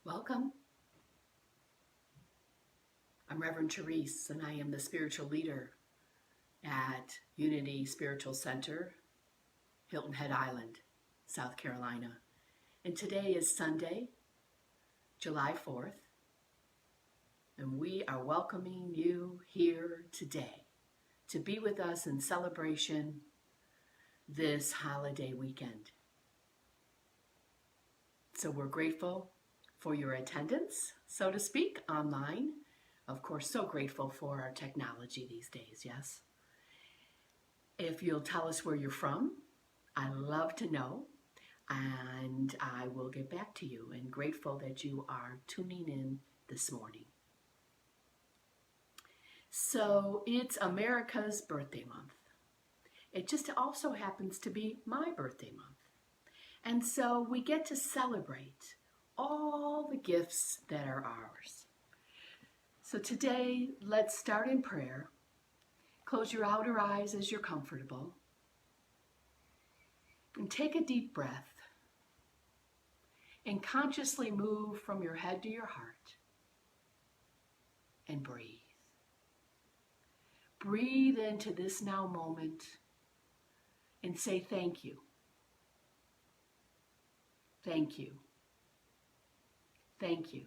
Welcome. I'm Reverend Therese, and I am the spiritual leader at Unity Spiritual Center, Hilton Head Island, South Carolina. And today is Sunday, July 4th, and we are welcoming you here today to be with us in celebration this holiday weekend. So we're grateful for your attendance, so to speak, online. Of course, so grateful for our technology these days, yes? If you'll tell us where you're from, I'd love to know, and I will get back to you, and grateful that you are tuning in this morning. So it's America's birthday month. It just also happens to be my birthday month. And so we get to celebrate all the gifts that are ours. So today, let's start in prayer. Close your outer eyes as you're comfortable. And take a deep breath. And consciously move from your head to your heart. And breathe. Breathe into this now moment and say thank you. Thank you. Thank you.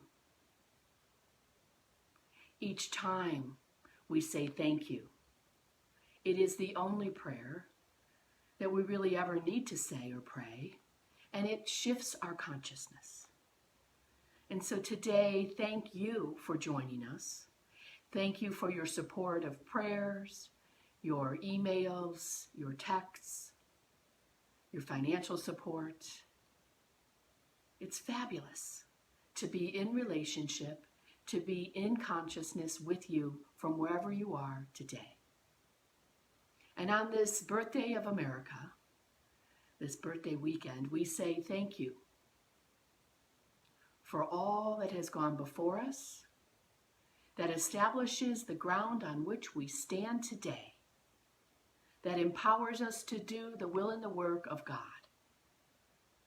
Each time we say thank you, it is the only prayer that we really ever need to say or pray, and it shifts our consciousness. And so today, thank you for joining us. Thank you for your support of prayers, your emails, your texts, your financial support. It's fabulous to be in relationship, to be in consciousness with you from wherever you are today. And on this birthday of America, this birthday weekend, we say thank you for all that has gone before us, that establishes the ground on which we stand today, that empowers us to do the will and the work of God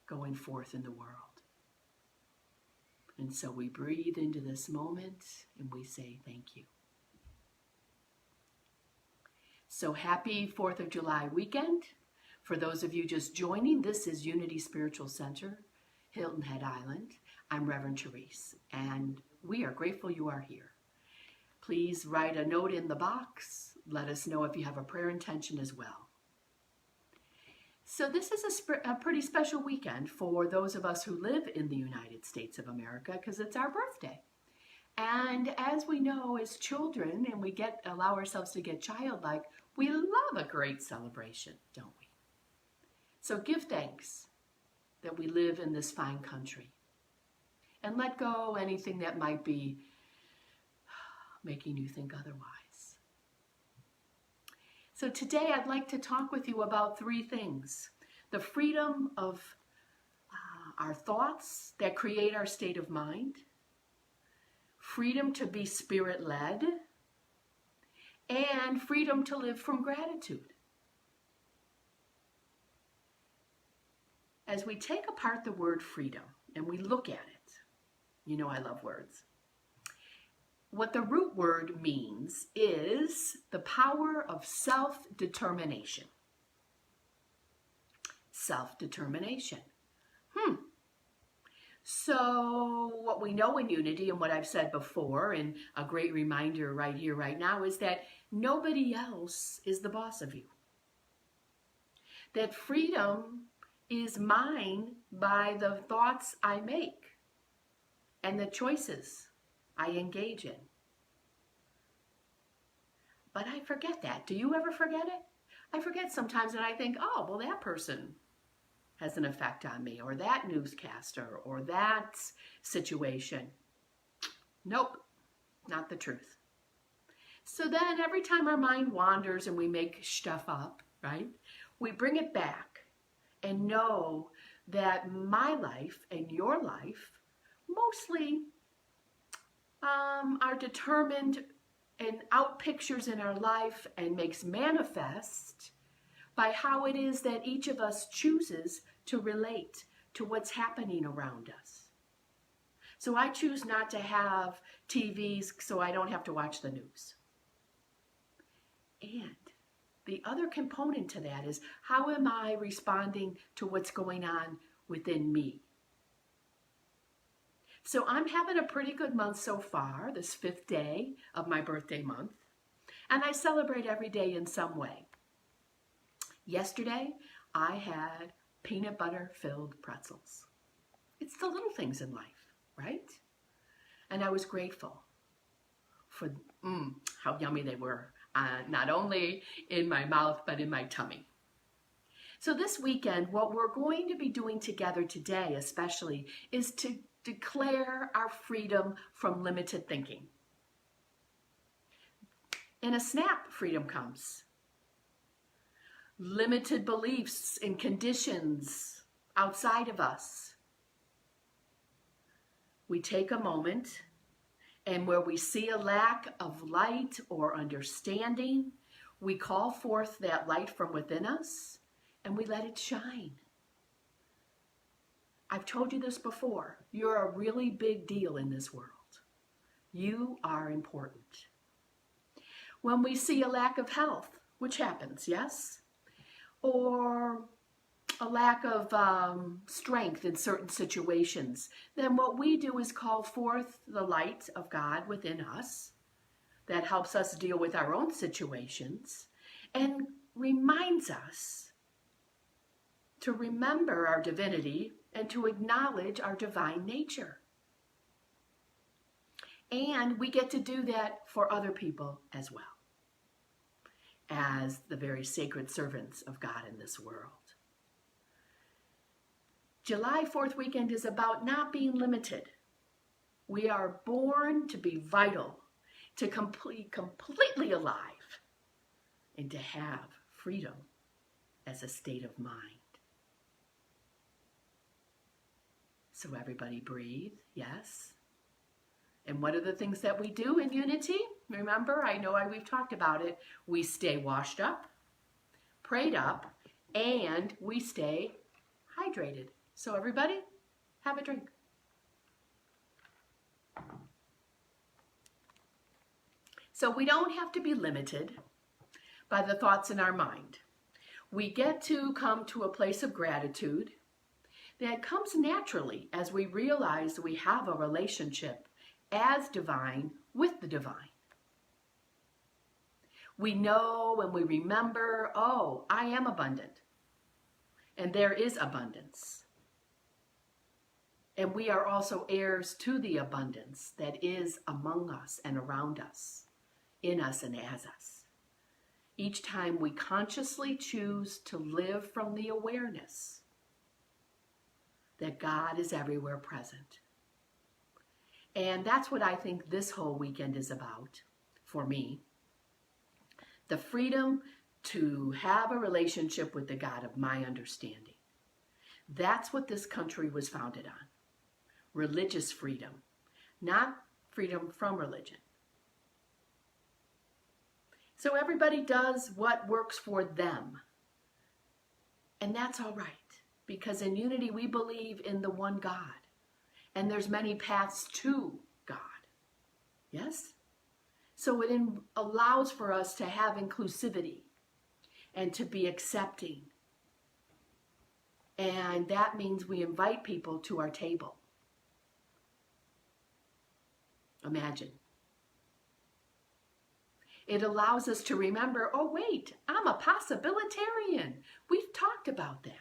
going forth in the world. And so we breathe into this moment and we say thank you. So happy 4th of July weekend. For those of you just joining, this is Unity Spiritual Center, Hilton Head Island. I'm Reverend Therese, and we are grateful you are here. Please write a note in the box. Let us know if you have a prayer intention as well. So this is a pretty special weekend for those of us who live in the United States of America because it's our birthday. And as we know as children, and we allow ourselves to get childlike, we love a great celebration, don't we? So give thanks that we live in this fine country. And let go anything that might be making you think otherwise. So today I'd like to talk with you about three things. The freedom of our thoughts that create our state of mind, freedom to be spirit-led, and freedom to live from gratitude. As we take apart the word freedom and we look at it, you know I love words. What the root word means is the power of self-determination. Self-determination. So what we know in Unity, and what I've said before, and a great reminder right here, right now, is that nobody else is the boss of you. That freedom is mine by the thoughts I make and the choices I engage in. But I forget that. Do you ever forget it? I forget sometimes, and I think, oh, well, that person has an effect on me, or that newscaster, or that situation. Nope, not the truth. So then every time our mind wanders and we make stuff up, right, we bring it back and know that my life and your life mostly are determined and out pictures in our life and makes manifest by how it is that each of us chooses to relate to what's happening around us. So I choose not to have TVs so I don't have to watch the news. And the other component to that is, how am I responding to what's going on within me? So I'm having a pretty good month so far, this 5th day of my birthday month. And I celebrate every day in some way. Yesterday, I had peanut butter filled pretzels. It's the little things in life, right? And I was grateful for how yummy they were, not only in my mouth, but in my tummy. So this weekend, what we're going to be doing together today especially is to declare our freedom from limited thinking. In a snap, freedom comes. Limited beliefs and conditions outside of us. We take a moment, and where we see a lack of light or understanding, we call forth that light from within us, and we let it shine. I've told you this before. You're a really big deal in this world. You are important. When we see a lack of health, which happens, yes? Or a lack of strength in certain situations, then what we do is call forth the light of God within us that helps us deal with our own situations and reminds us to remember our divinity and to acknowledge our divine nature. And we get to do that for other people as well, as the very sacred servants of God in this world. July 4th weekend is about not being limited. We are born to be vital, to completely alive, and to have freedom as a state of mind. So everybody breathe, yes? And what are the things that we do in unity? Remember, I know we've talked about it. We stay washed up, prayed up, and we stay hydrated. So everybody, have a drink. So we don't have to be limited by the thoughts in our mind. We get to come to a place of gratitude that comes naturally as we realize we have a relationship as divine with the divine. We know and we remember, oh, I am abundant. And there is abundance. And we are also heirs to the abundance that is among us and around us, in us and as us. Each time we consciously choose to live from the awareness that God is everywhere present. And that's what I think this whole weekend is about for me. The freedom to have a relationship with the God of my understanding. That's what this country was founded on. Religious freedom, not freedom from religion. So everybody does what works for them. And that's all right, because in unity we believe in the one God. And there's many paths to God. Yes? So it allows for us to have inclusivity and to be accepting. And that means we invite people to our table. Imagine. It allows us to remember, oh wait, I'm a possibilitarian. We've talked about that.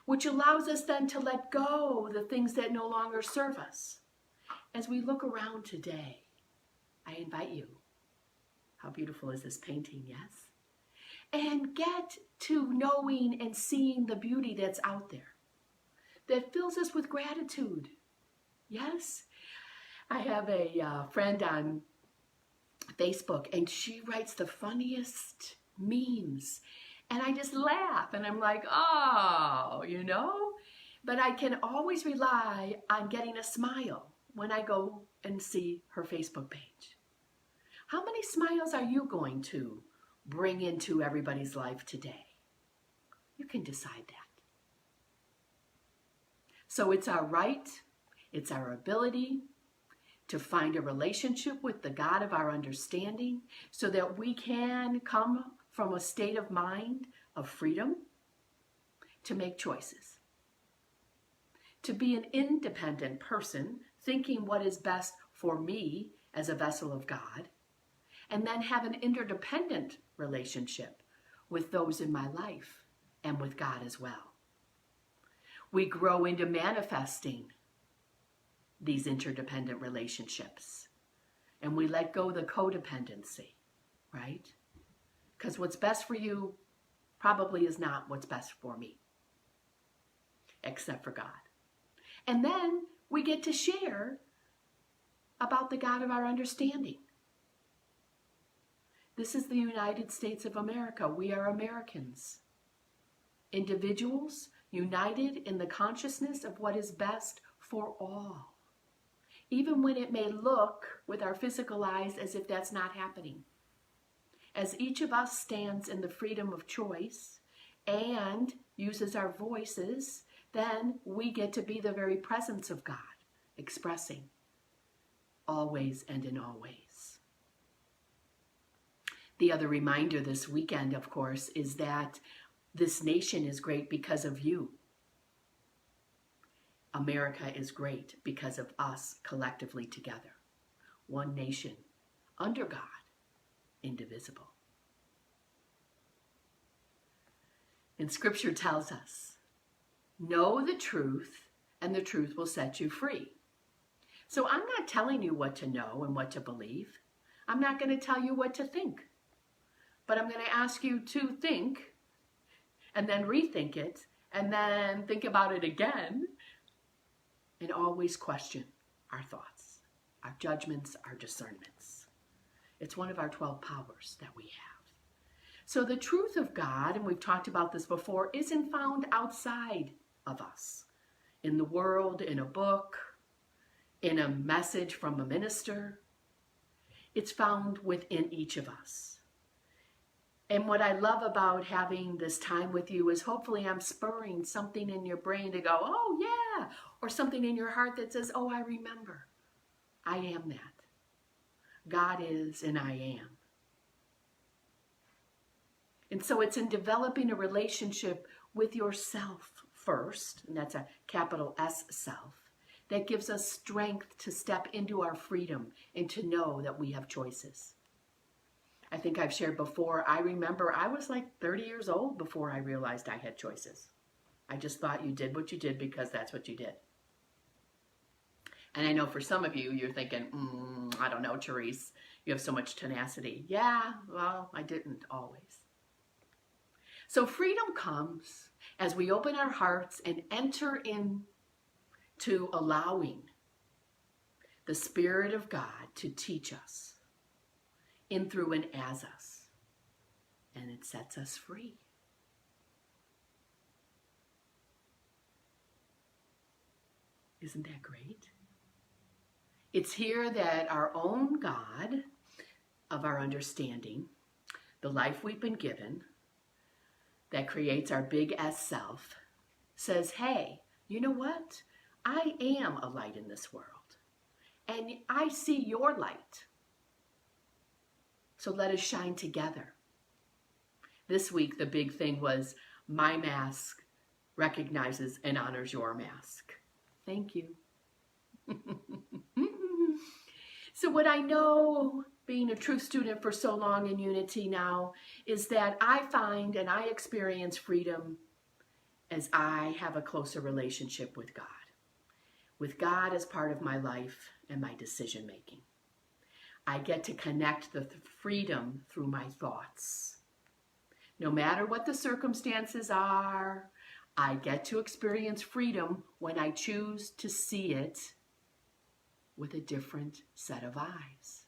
Which allows us then to let go of the things that no longer serve us. As we look around today, I invite you. How beautiful is this painting, yes? And get to knowing and seeing the beauty that's out there. That fills us with gratitude. Yes? I have a friend on Facebook, and she writes the funniest memes. And I just laugh, and I'm like, oh, you know? But I can always rely on getting a smile when I go and see her Facebook page. How many smiles are you going to bring into everybody's life today? You can decide that. So it's our right It's our ability to find a relationship with the God of our understanding so that we can come from a state of mind of freedom to make choices. To be an independent person, thinking what is best for me as a vessel of God, and then have an interdependent relationship with those in my life and with God as well. We grow into manifesting these interdependent relationships, and we let go the codependency, right? Because what's best for you probably is not what's best for me, except for God. And then we get to share about the God of our understanding. This is the United States of America. We are Americans. Individuals united in the consciousness of what is best for all. Even when it may look with our physical eyes as if that's not happening. As each of us stands in the freedom of choice and uses our voices, then we get to be the very presence of God, expressing always and in all ways. The other reminder this weekend, of course, is that this nation is great because of you. America is great because of us collectively together. One nation, under God, indivisible. And Scripture tells us, know the truth, and the truth will set you free. So I'm not telling you what to know and what to believe. I'm not going to tell you what to think. But I'm going to ask you to think, and then rethink it, and then think about it again, and always question our thoughts, our judgments, our discernments. It's one of our 12 powers that we have. So the truth of God, and we've talked about this before, isn't found outside of us. In the world, in a book, in a message from a minister. It's found within each of us. And what I love about having this time with you is hopefully I'm spurring something in your brain to go, oh yeah, or something in your heart that says, oh, I remember. I am that. God is and I am. And so it's in developing a relationship with yourself first, and that's a capital S self, that gives us strength to step into our freedom and to know that we have choices. I think I've shared before, I remember I was like 30 years old before I realized I had choices. I just thought you did what you did because that's what you did. And I know for some of you, you're thinking, I don't know, Therese, you have so much tenacity. Yeah, well, I didn't always. So freedom comes as we open our hearts and enter into allowing the Spirit of God to teach us in, through, and as us. And it sets us free. Isn't that great? It's here that our own God of our understanding, the life we've been given, that creates our big S self, says, hey, you know what? I am a light in this world. And I see your light. So let us shine together. This week, the big thing was my mask recognizes and honors your mask. Thank you. So what I know, being a truth student for so long in Unity now, is that I find and I experience freedom as I have a closer relationship with God as part of my life and my decision making. I get to connect the freedom through my thoughts. No matter what the circumstances are, I get to experience freedom when I choose to see it with a different set of eyes.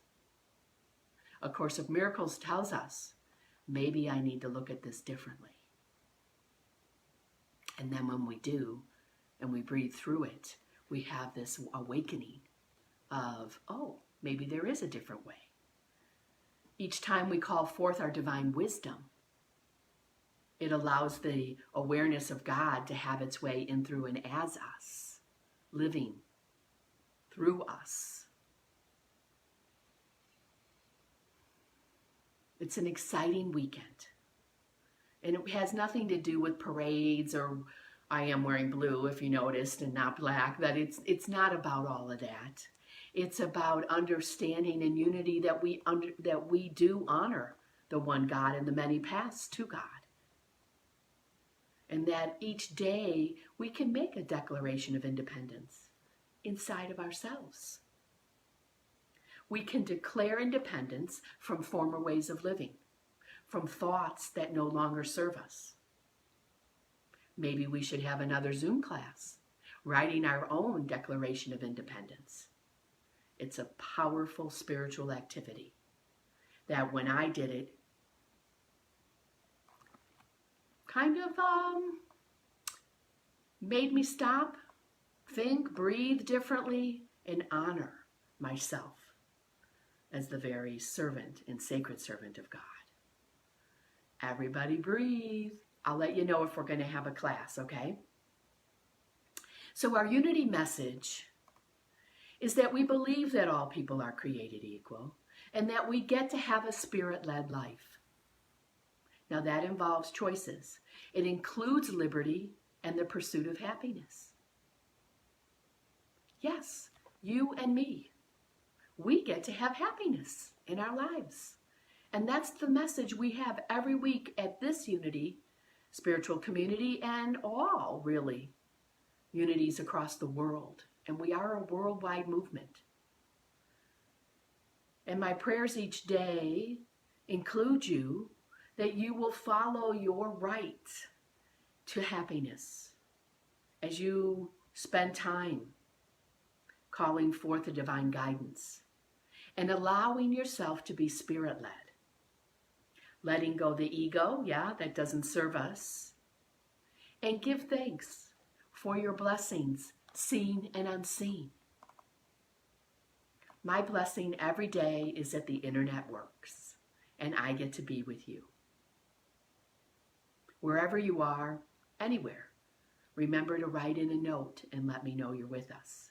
A Course of Miracles tells us, maybe I need to look at this differently. And then when we do, and we breathe through it, we have this awakening of, oh, maybe there is a different way. Each time we call forth our divine wisdom, it allows the awareness of God to have its way in, through, and as us, living through us. It's an exciting weekend. And it has nothing to do with parades or I am wearing blue, if you noticed, and not black. That it's not about all of that. It's about understanding and unity that we do honor the one God and the many paths to God. And that each day we can make a declaration of independence inside of ourselves. We can declare independence from former ways of living, from thoughts that no longer serve us. Maybe we should have another Zoom class, writing our own Declaration of Independence. It's a powerful spiritual activity that when I did it, kind of made me stop, think, breathe differently, and honor myself as the very servant and sacred servant of God. Everybody breathe. I'll let you know if we're going to have a class, okay? So our unity message is that we believe that all people are created equal and that we get to have a spirit-led life. Now that involves choices. It includes liberty and the pursuit of happiness. Yes, you and me. We get to have happiness in our lives. And that's the message we have every week at this unity, spiritual community, and all, really, unities across the world. And we are a worldwide movement. And my prayers each day include you, that you will follow your right to happiness as you spend time calling forth the divine guidance and allowing yourself to be spirit-led. Letting go the ego, that doesn't serve us. And give thanks for your blessings, seen and unseen. My blessing every day is that the internet works and I get to be with you. Wherever you are, anywhere, remember to write in a note and let me know you're with us.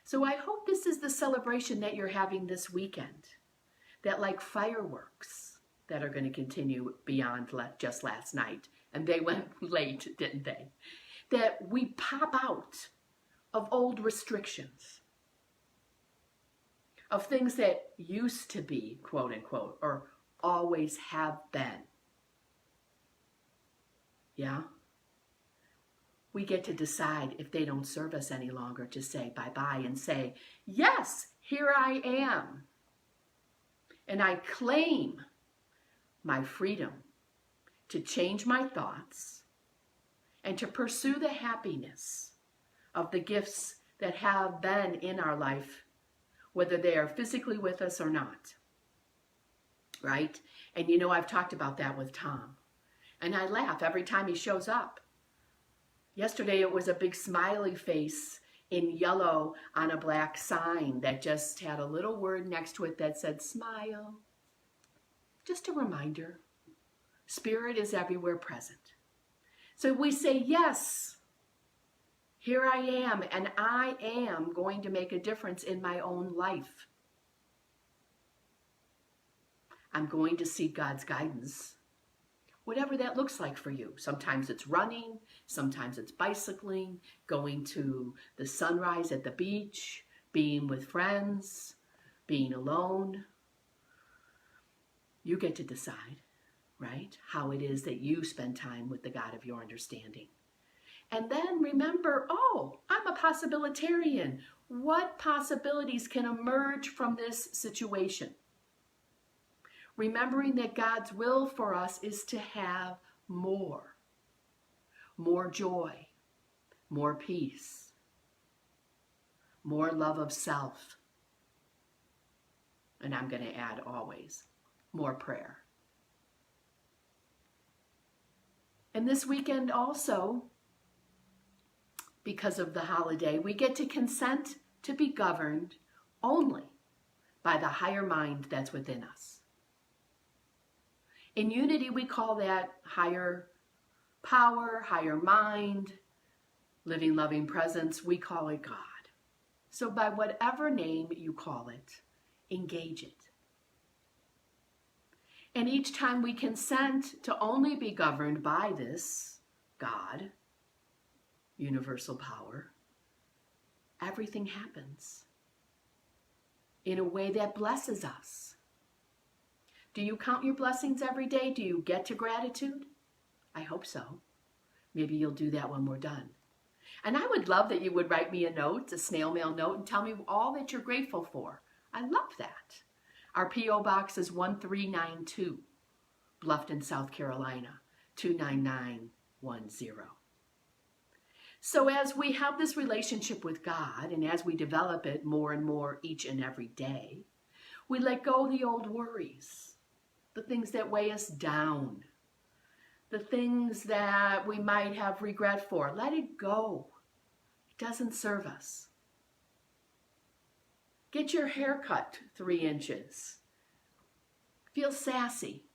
So I hope this is the celebration that you're having this weekend, that like fireworks that are going to continue beyond just last night, and they went late, didn't they? That we pop out of old restrictions, of things that used to be, quote unquote, or always have been. Yeah? We get to decide if they don't serve us any longer to say bye-bye and say, yes, here I am. And I claim my freedom to change my thoughts and to pursue the happiness of the gifts that have been in our life, whether they are physically with us or not. Right? And you know, I've talked about that with Tom. And I laugh every time he shows up. Yesterday it was a big smiley face in yellow on a black sign that just had a little word next to it that said smile. Just a reminder, Spirit is everywhere present. So we say, yes, here I am, and I am going to make a difference in my own life. I'm going to seek God's guidance, whatever that looks like for you. Sometimes it's running, sometimes it's bicycling, going to the sunrise at the beach, being with friends, being alone. You get to decide, right, how it is that you spend time with the God of your understanding. And then remember, oh, I'm a possibilitarian. What possibilities can emerge from this situation? Remembering that God's will for us is to have more joy, more peace, more love of self. And I'm going to add always, more prayer. And this weekend also, because of the holiday, we get to consent to be governed only by the higher mind that's within us. In unity, we call that higher power, higher mind, living, loving presence. We call it God. So by whatever name you call it, engage it. And each time we consent to only be governed by this God, universal power, everything happens in a way that blesses us. Do you count your blessings every day? Do you get to gratitude? I hope so. Maybe you'll do that when we're done. And I would love that you would write me a note, a snail mail note, and tell me all that you're grateful for. I love that. Our P.O. Box is 1392, Bluffton, South Carolina, 29910. So as we have this relationship with God, and as we develop it more and more each and every day, we let go of the old worries, the things that weigh us down, the things that we might have regret for. Let it go. It doesn't serve us. Get your hair cut 3 inches. Feel sassy.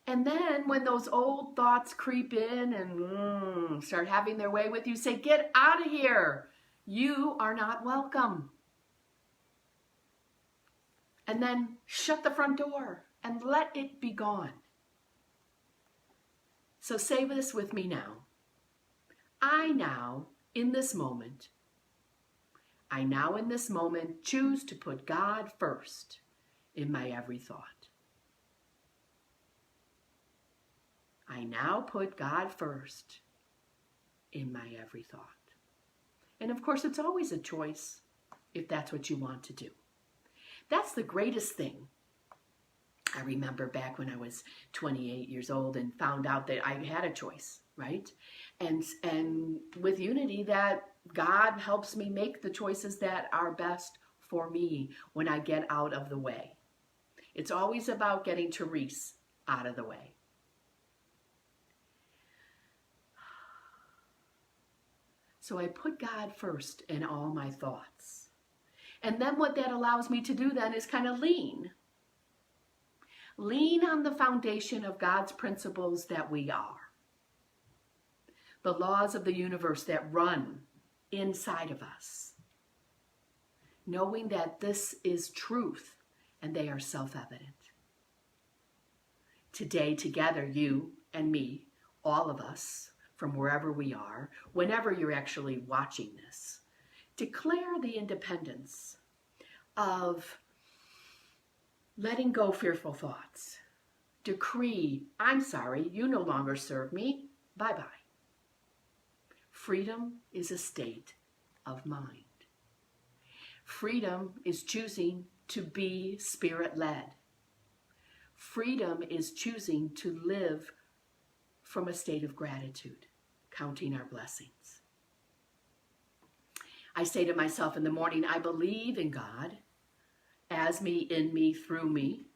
And then when those old thoughts creep in and start having their way with you, say, get out of here. You are not welcome. And then shut the front door and let it be gone. So say this with me now. I now, in this moment, choose to put God first in my every thought. I now put God first in my every thought. And of course, it's always a choice if that's what you want to do. That's the greatest thing. I remember back when I was 28 years old and found out that I had a choice, right? And with Unity, that God helps me make the choices that are best for me when I get out of the way. It's always about getting Therese out of the way. So I put God first in all my thoughts. And then what that allows me to do then is kind of lean. Lean on the foundation of God's principles that we are. The laws of the universe that run inside of us. Knowing that this is truth and they are self-evident. Today, together, you and me, all of us, from wherever we are, whenever you're actually watching this, declare the independence of letting go fearful thoughts. Decree, I'm sorry, you no longer serve me. Bye-bye. Freedom is a state of mind. Freedom is choosing to be spirit-led. Freedom is choosing to live from a state of gratitude, counting our blessings. I say to myself in the morning, I believe in God, as me, in me, through me.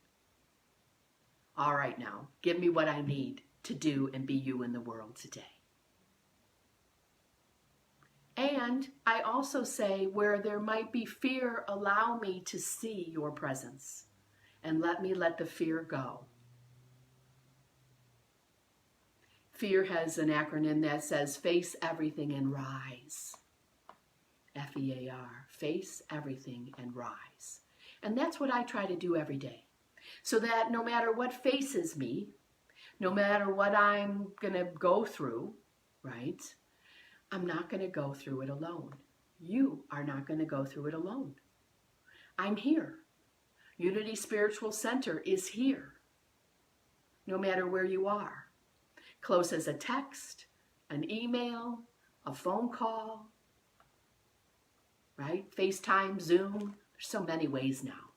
All right now, give me what I need to do and be you in the world today. And I also say, where there might be fear, allow me to see your presence and let me let the fear go. Fear has an acronym that says face everything and rise. F-E-A-R, face everything and rise. And that's what I try to do every day. So that no matter what faces me, no matter what I'm going to go through, right? I'm not going to go through it alone. You are not going to go through it alone. I'm here. Unity Spiritual Center is here. No matter where you are. Close as a text, an email, a phone call, right? FaceTime, Zoom. There's so many ways now.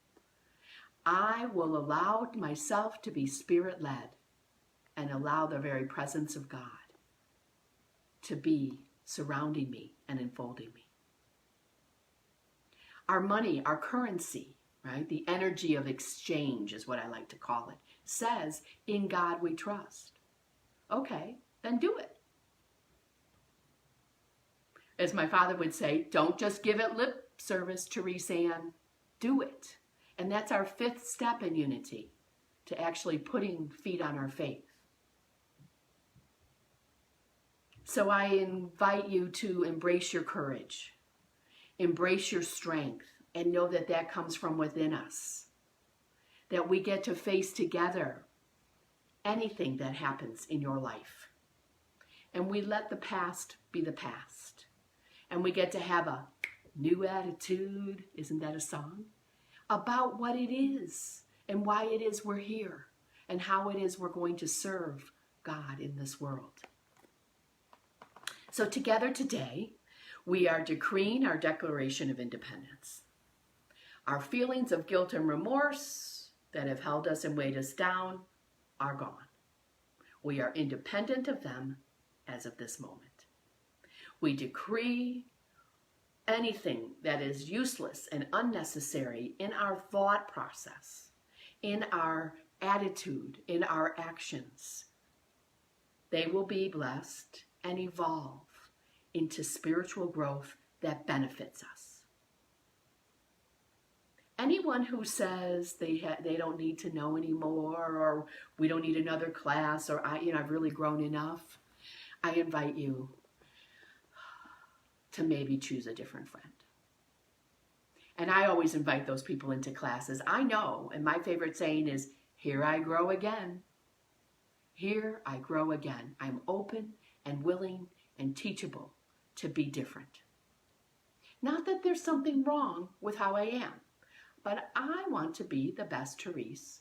I will allow myself to be spirit-led and allow the very presence of God to be surrounding me and enfolding me. Our money, our currency, right? The energy of exchange is what I like to call it, says, in God we trust. Okay, then do it. As my father would say, don't just give it lip service, Therese Ann. Do it. And that's our 5th step in unity, to actually putting feet on our faith. So I invite you to embrace your courage, embrace your strength, and know that that comes from within us. That we get to face together anything that happens in your life. And we let the past be the past. And we get to have a new attitude, isn't that a song? About what it is and why it is we're here and how it is we're going to serve God in this world. So together today, we are decreeing our Declaration of Independence. Our feelings of guilt and remorse that have held us and weighed us down are gone. We are independent of them as of this moment. We decree anything that is useless and unnecessary in our thought process, in our attitude, in our actions. They will be blessed and evolve into spiritual growth that benefits us. Anyone who says they don't need to know anymore, or we don't need another class, or I've really grown enough, I invite you to maybe choose a different friend. And I always invite those people into classes. I know, and my favorite saying is, here I grow again. Here I grow again. I'm open and willing and teachable to be different. Not that there's something wrong with how I am, but I want to be the best Therese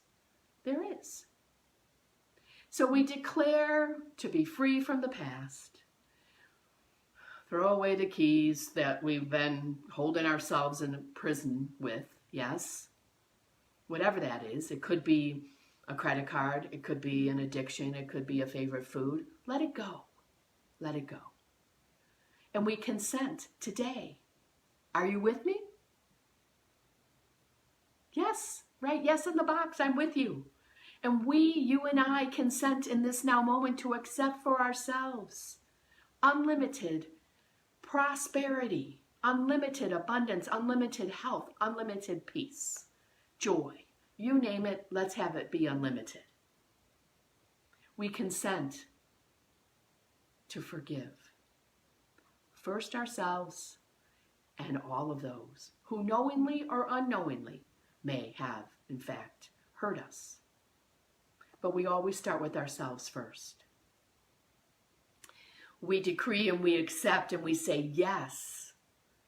there is. So we declare to be free from the past, throw away the keys that we've been holding ourselves in a prison with, yes, whatever that is. It could be a credit card, it could be an addiction, it could be a favorite food. Let it go. Let it go. And we consent today. Are you with me? Yes, right? Yes in the box, I'm with you. And you and I consent in this now moment to accept for ourselves unlimited prosperity, unlimited abundance, unlimited health, unlimited peace, joy. You name it, let's have it be unlimited. We consent to forgive. First ourselves and all of those who knowingly or unknowingly may have, in fact, hurt us. But we always start with ourselves first. We decree and we accept and we say yes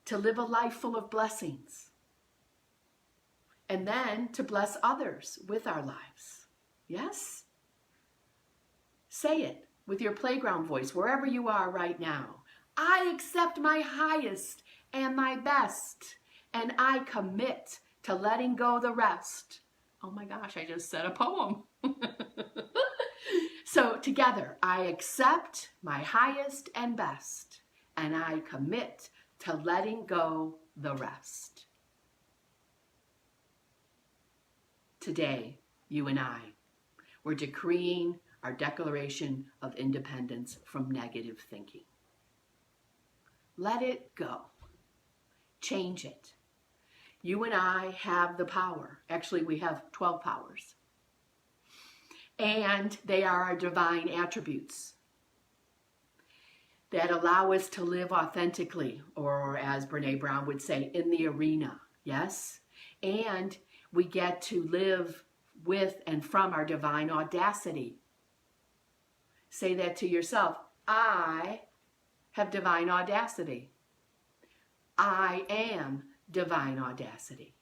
to live a life full of blessings. And then to bless others with our lives. Yes? Say it with your playground voice, wherever you are right now. I accept my highest and my best, and I commit to letting go the rest. Oh my gosh, I just said a poem. So together, I accept my highest and best, and I commit to letting go the rest. Today, you and I, we're decreeing our Declaration of Independence from negative thinking. Let it go. Change it. You and I have the power. Actually, we have 12 powers. And they are our divine attributes that allow us to live authentically, or as Brene Brown would say, in the arena. Yes? And we get to live with and from our divine audacity. Say that to yourself. I have divine audacity. I am divine audacity.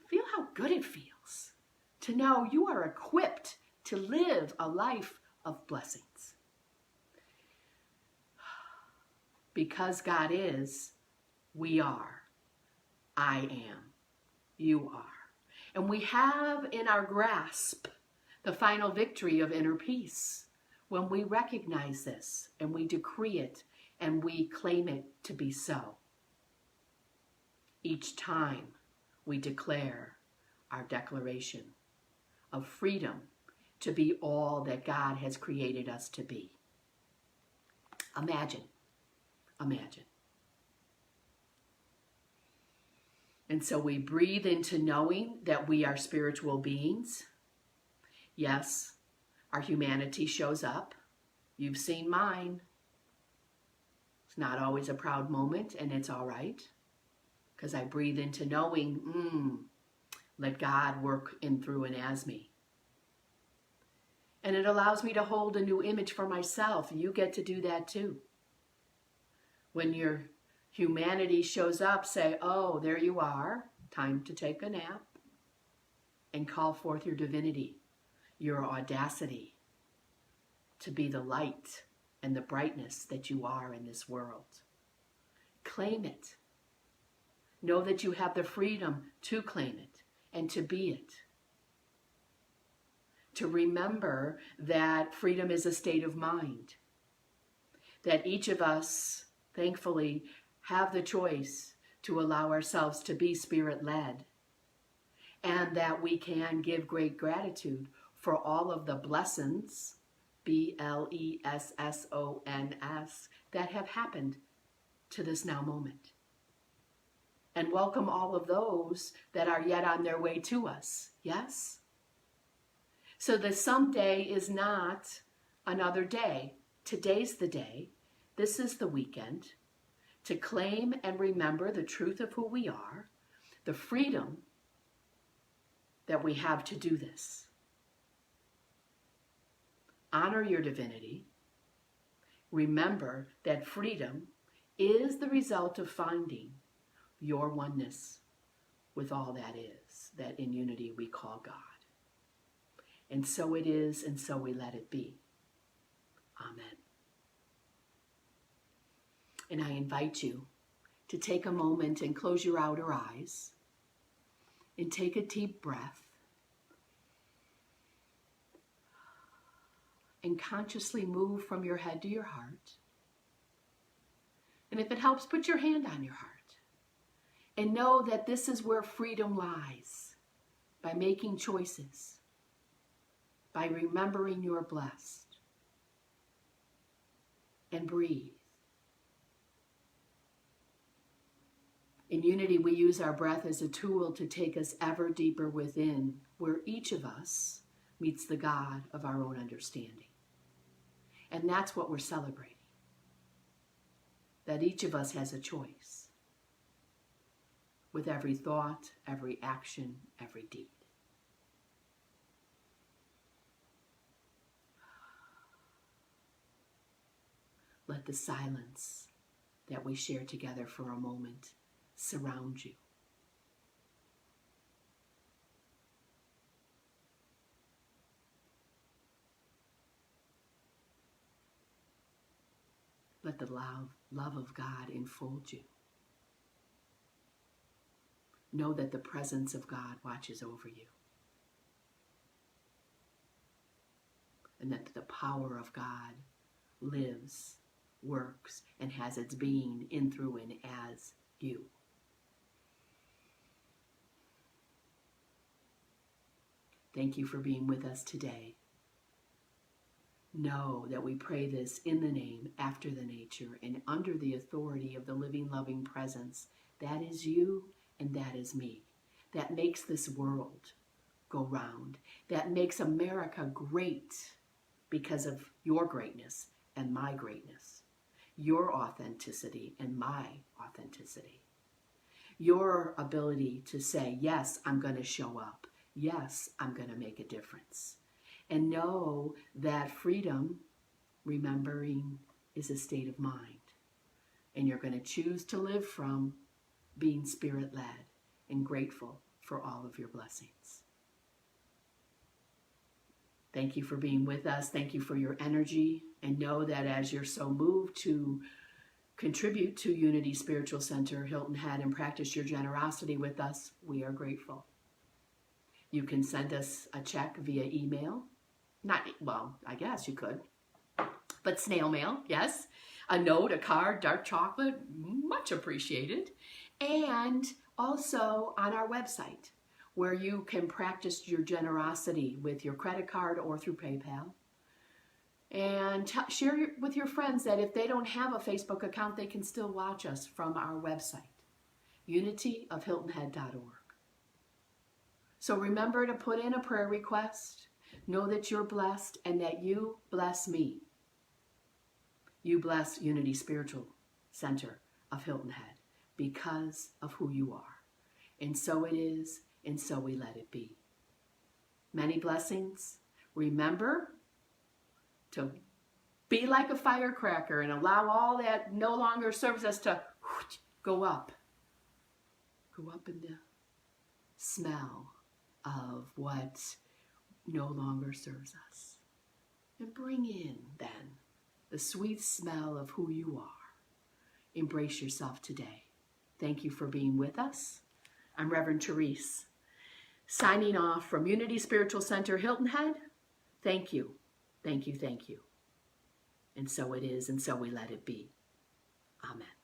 Feel how good it feels to know you are equipped to live a life of blessings. Because God is, we are. I am. You are. And we have in our grasp the final victory of inner peace when we recognize this and we decree it and we claim it to be so. Each time we declare our declaration of freedom to be all that God has created us to be. Imagine. And so we breathe into knowing that we are spiritual beings. Yes, our humanity shows up. You've seen mine. It's not always a proud moment, and it's all right, because I breathe into knowing, let God work in, through, and as me. And it allows me to hold a new image for myself. You get to do that too. When your humanity shows up, say, oh, there you are. Time to take a nap. And call forth your divinity, your audacity to be the light and the brightness that you are in this world. Claim it. Know that you have the freedom to claim it and to be it. To remember that freedom is a state of mind. That each of us, thankfully, have the choice to allow ourselves to be Spirit-led. And that we can give great gratitude for all of the blessings, blessons, that have happened to this now moment. And welcome all of those that are yet on their way to us. Yes? So the someday is not another day. Today's the day. This is the weekend to claim and remember the truth of who we are, the freedom that we have to do this. Honor your divinity. Remember that freedom is the result of finding your oneness with all that is, that in unity we call God. And so it is, and so we let it be. Amen. And I invite you to take a moment and close your outer eyes and take a deep breath and consciously move from your head to your heart. And if it helps, put your hand on your heart and know that this is where freedom lies, by making choices, by remembering you're blessed. And breathe. In unity, we use our breath as a tool to take us ever deeper within, where each of us meets the God of our own understanding. And that's what we're celebrating. That each of us has a choice with every thought, every action, every deed. Let the silence that we share together for a moment surround you. Let the love of God enfold you. Know that the presence of God watches over you. And that the power of God lives, works, and has its being in, through, and as you. Thank you for being with us today. Know that we pray this in the name, after the nature, and under the authority of the living, loving presence. That is you and that is me. That makes this world go round. That makes America great because of your greatness and my greatness. Your authenticity and my authenticity. Your ability to say, yes, I'm going to show up. Yes, I'm going to make a difference. And know that freedom, remembering, is a state of mind. And you're going to choose to live from being Spirit-led and grateful for all of your blessings. Thank you for being with us. Thank you for your energy. And know that as you're so moved to contribute to Unity Spiritual Center, Hilton Head, and practice your generosity with us, we are grateful. You can send us a check via email. I guess you could. But snail mail, yes. A note, a card, dark chocolate, much appreciated. And also on our website, where you can practice your generosity with your credit card or through PayPal. And share with your friends that if they don't have a Facebook account, they can still watch us from our website, unityofhiltonhead.org. So remember to put in a prayer request. Know that you're blessed and that you bless me. You bless Unity Spiritual Center of Hilton Head because of who you are. And so it is, and so we let it be. Many blessings. Remember to be like a firecracker and allow all that no longer serves us to go up. Go up in the smell of what no longer serves us. And bring in, then, the sweet smell of who you are. Embrace yourself today. Thank you for being with us. I'm Reverend Therese, signing off from Unity Spiritual Center, Hilton Head. Thank you, thank you, thank you. And so it is, and so we let it be. Amen.